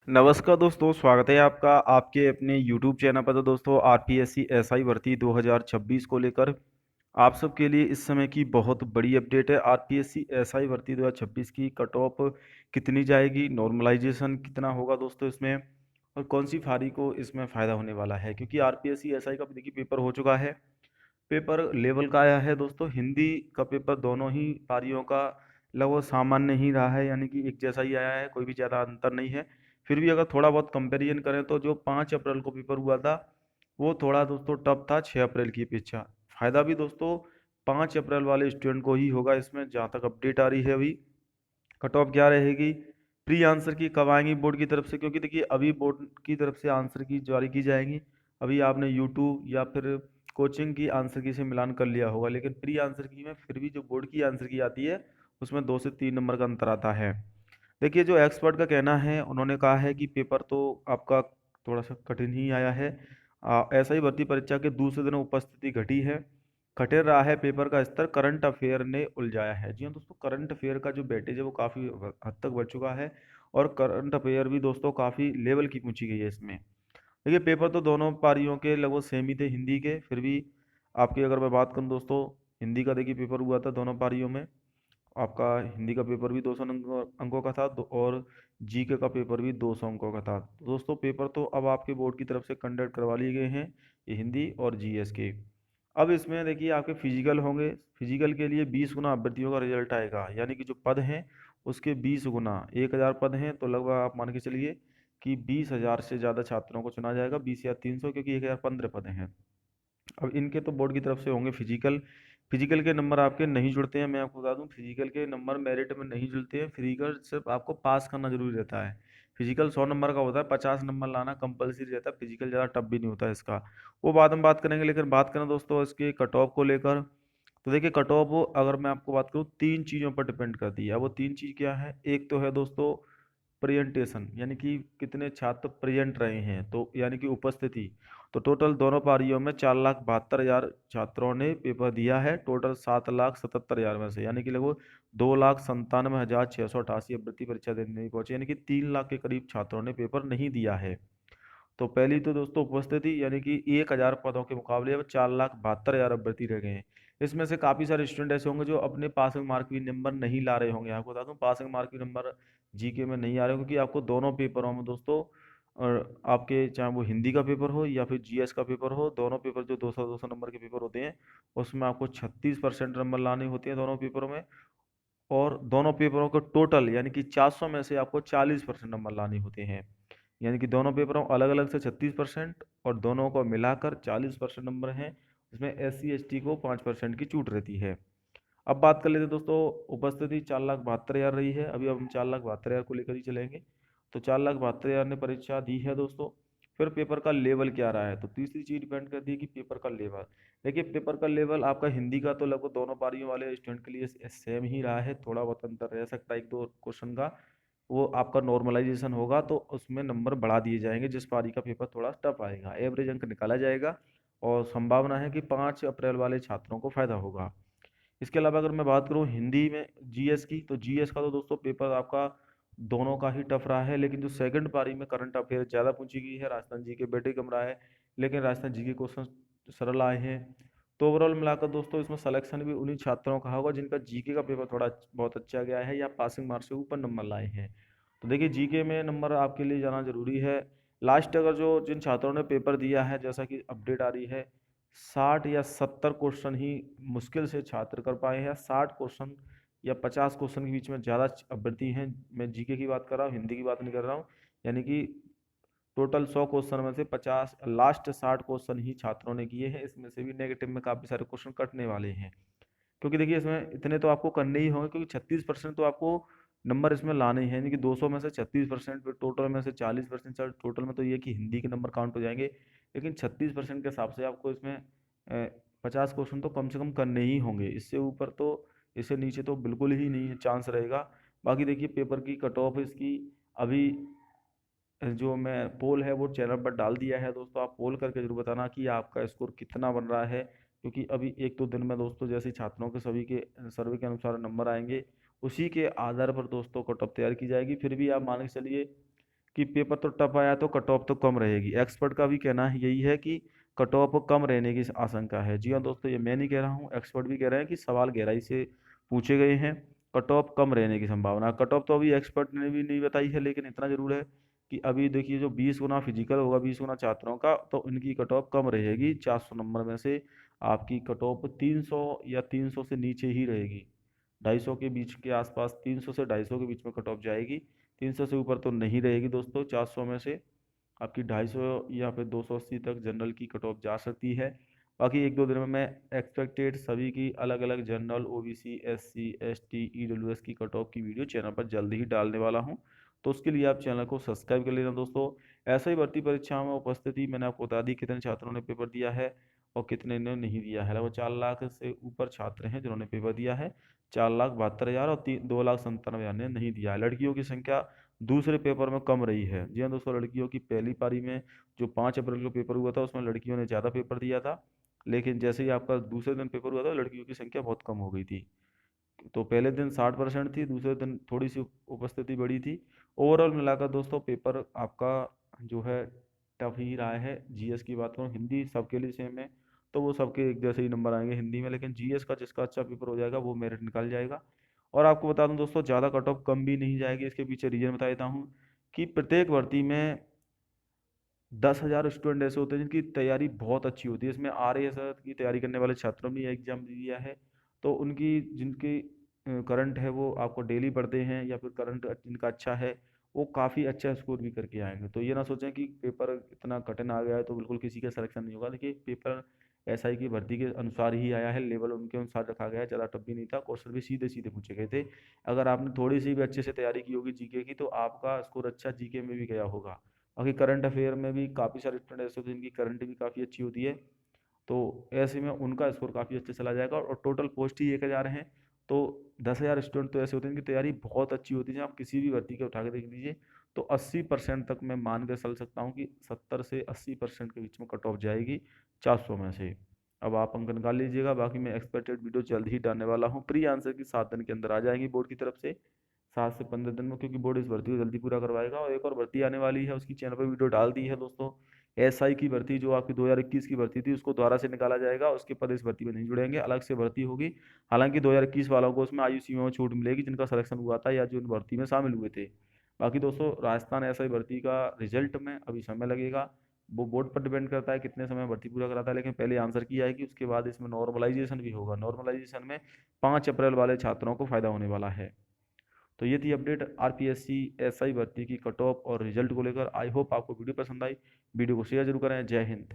नमस्कार दोस्तों, स्वागत है आपका आपके अपने YouTube चैनल पर। तो दोस्तों, आरपीएससी एसआई भर्ती 2026 को लेकर आप सबके लिए इस समय की बहुत बड़ी अपडेट है। आरपीएससी एसआई भर्ती 2026 की कट ऑफ कितनी जाएगी, नॉर्मलाइजेशन कितना होगा दोस्तों इसमें, और कौन सी फारी को इसमें फ़ायदा होने वाला है। क्योंकि आरपीएससी एसआई का देखिए पेपर हो चुका है। पेपर लेवल का आया है दोस्तों। हिंदी का पेपर दोनों ही पारियों का लगभग सामान्य ही रहा है, यानी कि एक जैसा ही आया है, कोई भी ज़्यादा अंतर नहीं है। फिर भी अगर थोड़ा बहुत कंपैरिजन करें तो जो 5 अप्रैल को पेपर हुआ था वो थोड़ा दोस्तों टफ था 6 अप्रैल की अपेक्षा। फ़ायदा भी दोस्तों 5 अप्रैल वाले स्टूडेंट को ही होगा इसमें, जहाँ तक अपडेट आ रही है अभी। कट ऑफ क्या रहेगी, प्री आंसर की कब आएंगी बोर्ड की तरफ से, क्योंकि देखिए अभी बोर्ड की तरफ से आंसर की जारी की जाएंगी। अभी आपने यूट्यूब या फिर कोचिंग की आंसर की से मिलान कर लिया होगा, लेकिन प्री आंसर की में फिर भी जो बोर्ड की आंसर की आती है उसमें 2 से 3 नंबर का अंतर आता है। देखिए जो एक्सपर्ट का कहना है, उन्होंने कहा है कि पेपर तो आपका थोड़ा सा कठिन ही आया है। ऐसा ही भर्ती परीक्षा के दूसरे दिन उपस्थिति घटी है। कठिन रहा है पेपर का स्तर, करंट अफेयर ने उलझाया है। जी हाँ दोस्तों, करंट अफेयर का जो वेटेज है वो काफ़ी हद तक बढ़ चुका है, और करंट अफेयर भी दोस्तों काफ़ी लेवल की पूछी गई है इसमें। देखिए पेपर तो दोनों पारियों के लगभग सेम ही थे हिंदी के, फिर भी आपकी अगर मैं बात करूँ दोस्तों, हिंदी का देखिए पेपर हुआ था दोनों पारियों में। आपका हिंदी का पेपर भी 200 अंकों का था, और जीके का पेपर भी 200 अंकों का था। दोस्तों पेपर तो अब आपके बोर्ड की तरफ से कंडक्ट करवा लिए गए हैं, ये हिंदी और जीएस के। अब इसमें देखिए आपके फिजिकल होंगे। फिजिकल के लिए 20 गुना अभ्यर्थियों का रिजल्ट आएगा, यानी कि जो पद हैं उसके 20 गुना। 1000 पद हैं तो लगभग आप मान के चलिए कि 20,000 से ज़्यादा छात्रों को चुना जाएगा, 20 या 300, क्योंकि 1015 पद हैं। अब इनके तो बोर्ड की तरफ से होंगे फिजिकल। फिजिकल के नंबर आपके नहीं जुड़ते हैं, मैं आपको बता दूं, फिजिकल के नंबर मेरिट में नहीं जुड़ते हैं। फिजिकल सिर्फ आपको पास करना जरूरी रहता है। फिजिकल 100 नंबर का होता है, 50 नंबर लाना कंपलसरी रहता है। फिजिकल ज़्यादा टफ भी नहीं होता है इसका, वो बाद में बात करेंगे। लेकिन बात करें दोस्तों इसके कट ऑफ को लेकर, तो देखिए कट ऑफ अगर मैं आपको बात करूँ 3 चीज़ों पर डिपेंड करती है। वो 3 चीज़ क्या है, एक तो है दोस्तों प्रेजेंटेशन, यानी कि कितने छात्र प्रेजेंट रहे हैं, तो यानी कि उपस्थिति। तो टोटल दोनों पारियों में 4,72,000 छात्रों ने पेपर दिया है, टोटल 7,77,000 में से, यानी कि लगभग 2,97,688 अभ्यर्थी परीक्षा देने नहीं पहुंचे, यानी कि 3 लाख के करीब छात्रों ने पेपर नहीं दिया है। तो पहली तो दोस्तों उपस्थिति, यानी कि 1,000 पदों के मुकाबले अब 4,72,000 अभ्यर्थी रह गए हैं। इसमें से काफ़ी सारे स्टूडेंट ऐसे होंगे जो अपने पासिंग मार्क भी नंबर नहीं ला रहे होंगे। आपको बता दूं पासिंग मार्क भी नंबर जीके में नहीं आ रहे, क्योंकि आपको दोनों पेपरों में दोस्तों, और आपके चाहे वो हिंदी का पेपर हो या फिर जीएस का पेपर हो, दोनों पेपर जो 200-200 नंबर के पेपर होते हैं उसमें आपको 36% नंबर लाने होते हैं दोनों पेपरों में। और दोनों पेपरों को टोटल यानी कि 400 में से आपको 40% नंबर लाने होते हैं। यानी कि दोनों पेपरों अलग अलग से 36% और दोनों को मिलाकर 40% नंबर हैं। इसमें SC ST को 5% की छूट रहती है। अब बात कर लेते हैं दोस्तों, उपस्थिति 4,72,000 रही है। अभी अब हम 4,72,000 को लेकर ही चलेंगे। तो 4,72,000 ने परीक्षा दी है दोस्तों। फिर पेपर का लेवल क्या रहा है, तो तीसरी चीज डिपेंड करती है कि पेपर का लेवल। देखिए पेपर का लेवल आपका हिंदी का तो लगभग दोनों पारियों वाले स्टूडेंट के लिए सेम ही रहा है, थोड़ा बहुत अंतर रह सकता है एक दो क्वेश्चन का। वो आपका नॉर्मलाइजेशन होगा तो उसमें नंबर बढ़ा दिए जाएंगे, जिस पारी का पेपर थोड़ा टफ आएगा एवरेज अंक निकाला जाएगा, और संभावना है कि 5 अप्रैल वाले छात्रों को फायदा होगा। इसके अलावा अगर मैं बात करूँ हिंदी में जीएस की, तो जीएस का तो दोस्तों पेपर आपका दोनों का ही टफ रहा है, लेकिन जो सेकंड पारी में करंट अफेयर ज़्यादा पूछी गई है, राजस्थान जी के बेटे कम रहा है, लेकिन राजस्थान जी के क्वेश्चन सरल आए हैं। तो ओवरऑल मिलाकर दोस्तों इसमें सिलेक्शन भी उन्हीं छात्रों का होगा जिनका जीके का पेपर थोड़ा बहुत अच्छा गया है या पासिंग मार्क्स से ऊपर नंबर लाए हैं। तो देखिए जीके में नंबर आपके लिए जाना जरूरी है। लास्ट अगर जो जिन छात्रों ने पेपर दिया है, जैसा कि अपडेट आ रही है, 60 या 70 क्वेश्चन ही मुश्किल से छात्र कर पाए हैं। 60 क्वेश्चन या 50 क्वेश्चन के बीच में ज़्यादा अभ्यर्थी हैं। मैं जीके की बात कर रहा हूँ, हिंदी की बात नहीं कर रहा हूँ। यानी कि टोटल 100 क्वेश्चन में से 50 लास्ट 60 क्वेश्चन ही छात्रों ने किए हैं। इसमें से भी नेगेटिव में काफ़ी सारे क्वेश्चन कटने वाले हैं, क्योंकि देखिए इसमें इतने तो आपको करने ही होंगे, क्योंकि 36% तो आपको नंबर इसमें लाने ही हैं। यानी कि 200 में से 36%, फिर टोटल में से 40%, टोटल में तो ये कि हिंदी के नंबर काउंट हो जाएंगे, लेकिन 36% के हिसाब से आपको इसमें 50 क्वेश्चन तो कम से कम करने ही होंगे। इससे ऊपर तो, इससे नीचे तो बिल्कुल ही नहीं चांस रहेगा। बाकी देखिए पेपर की कट ऑफ इसकी अभी जो मैं पोल है वो चैनल पर डाल दिया है दोस्तों, आप पोल करके जरूर बताना कि आपका स्कोर कितना बन रहा है। क्योंकि अभी एक दो दिन में दोस्तों जैसे ही छात्रों के सभी के सर्वे के अनुसार नंबर आएंगे, उसी के आधार पर दोस्तों कट ऑफ तैयार की जाएगी। फिर भी आप मान के चलिए कि पेपर तो टफ आया तो कट ऑफ तो कम रहेगी। एक्सपर्ट का भी कहना है यही है कि कट ऑफ कम रहने की आशंका है। जी हाँ दोस्तों, ये मैं नहीं कह रहा हूँ, एक्सपर्ट भी कह रहे हैं कि सवाल गहराई से पूछे गए हैं, कट ऑफ कम रहने की संभावना। कट ऑफ तो अभी एक्सपर्ट ने भी नहीं बताई है, लेकिन इतना जरूर है कि अभी देखिए जो 20 गुना फिजिकल होगा, 20 गुना छात्रों का, तो इनकी कट ऑफ कम रहेगी। 400 नंबर में से आपकी कट ऑफ 300 या 300 से नीचे ही रहेगी। 250 के बीच के आसपास, 300 से 250 के बीच में कट ऑफ जाएगी। 300 से ऊपर तो नहीं रहेगी दोस्तों। 400 में से आपकी 250 या फिर 280 तक जनरल की कट ऑफ जा सकती है। बाकी एक दो दिन में मैं एक्सपेक्टेड सभी की अलग अलग general, OBC, SC, ST, EWS की कट ऑफ की वीडियो चैनल पर जल्दी ही डालने वाला हूं। तो उसके लिए आप चैनल को सब्सक्राइब कर लेना दोस्तों। ऐसा ही भर्ती परीक्षाओं में उपस्थिति मैंने आपको बता दी, कितने छात्रों ने पेपर दिया है और कितने ने नहीं दिया है। लगभग 4 लाख से ऊपर छात्र हैं जिन्होंने पेपर दिया है। 4,72,000 और 2,97,000 ने नहीं दिया है। लड़कियों की संख्या दूसरे पेपर में कम रही है। जी हाँ दोस्तों, लड़कियों की पहली पारी में जो 5 अप्रैल को पेपर हुआ था उसमें लड़कियों ने ज़्यादा पेपर दिया था, लेकिन जैसे ही आपका दूसरे दिन पेपर हुआ था लड़कियों की संख्या बहुत कम हो गई थी। तो पहले दिन 60% थी, दूसरे दिन थोड़ी सी उपस्थिति बढ़ी थी। ओवरऑल मिलाकर दोस्तों पेपर आपका जो है टफ ही रहा है। जीएस की बात करूँ, हिंदी सबके लिए सेम है, तो वो सबके एक जैसे ही नंबर आएंगे हिंदी में, लेकिन जीएस का जिसका अच्छा पेपर हो जाएगा वो मेरिट निकाल जाएगा। और आपको बता दूं दोस्तों, ज़्यादा कट ऑफ कम भी नहीं जाएगी। इसके पीछे रीजन बता देता हूँ कि प्रत्येक भर्ती में 10,000 स्टूडेंट ऐसे होते हैं जिनकी तैयारी बहुत अच्छी होती है। इसमें आरएएस की तैयारी करने वाले छात्रों ने एग्जाम दिया है, तो उनकी जिनकी करंट है वो आपको डेली पढ़ते हैं या फिर करंट जिनका अच्छा है वो काफ़ी अच्छा स्कोर भी करके आएंगे। तो ये ना सोचें कि पेपर इतना कठिन आ गया है तो बिल्कुल किसी का सिलेक्शन नहीं होगा। देखिए पेपर एसआई की भर्ती के अनुसार ही आया है, लेवल उनके अनुसार रखा गया है, ज़्यादा टफ भी नहीं था, क्वेश्चन भी सीधे सीधे पूछे गए थे। अगर आपने थोड़ी सी भी अच्छे से तैयारी की होगी जीके की तो आपका स्कोर अच्छा जीके में भी गया होगा। बाकी करंट अफेयर में भी काफ़ी सारे स्टूडेंट ऐसे होते हैं जिनकी करंट भी काफ़ी अच्छी होती है, तो ऐसे में उनका स्कोर काफ़ी अच्छे चला जाएगा। और टोटल पोस्ट ही 1,000 हैं, तो 10,000 स्टूडेंट तो ऐसे होते हैं जिनकी तैयारी बहुत अच्छी होती है। आप किसी भी भर्ती के उठा के देख लीजिए तो 80% तक मैं मान कर चल सकता हूँ कि 70 से 80% के बीच में कट ऑफ जाएगी 400 में से। अब आप अंक निकाल लीजिएगा। बाकी मैं एक्सपेक्टेड वीडियो जल्द ही डालने वाला हूँ। प्री आंसर की 7 दिन के अंदर आ जाएंगी बोर्ड की तरफ से, 7 से 15 दिन में, क्योंकि बोर्ड इस भर्ती को जल्दी पूरा करवाएगा। और एक और भर्ती आने वाली है, उसकी चैनल पर वीडियो डाल दी है दोस्तों। एसआई की भर्ती जो आपकी 2021 की भर्ती थी उसको दोबारा से निकाला जाएगा, उसके पद इस भर्ती में नहीं जुड़ेंगे, अलग से भर्ती होगी। हालांकि 2021 वालों को उसमें आयु सीमा में छूट मिलेगी जिनका सिलेक्शन हुआ था या जो इन भर्ती में शामिल हुए थे। बाकी दोस्तों राजस्थान एसआई भर्ती का रिजल्ट में अभी समय लगेगा, वो बोर्ड पर डिपेंड करता है कितने समय भर्ती पूरा कराता है, लेकिन पहले आंसर की आएगी, उसके बाद इसमें नॉर्मलाइजेशन भी होगा। नॉर्मलाइजेशन में 5 अप्रैल वाले छात्रों को फायदा होने वाला है। तो ये थी अपडेट आरपीएससी एसआई भर्ती की कट ऑफ और रिजल्ट को लेकर। आई होप आपको वीडियो पसंद आई। वीडियो को शेयर जरूर करें। जय हिंद।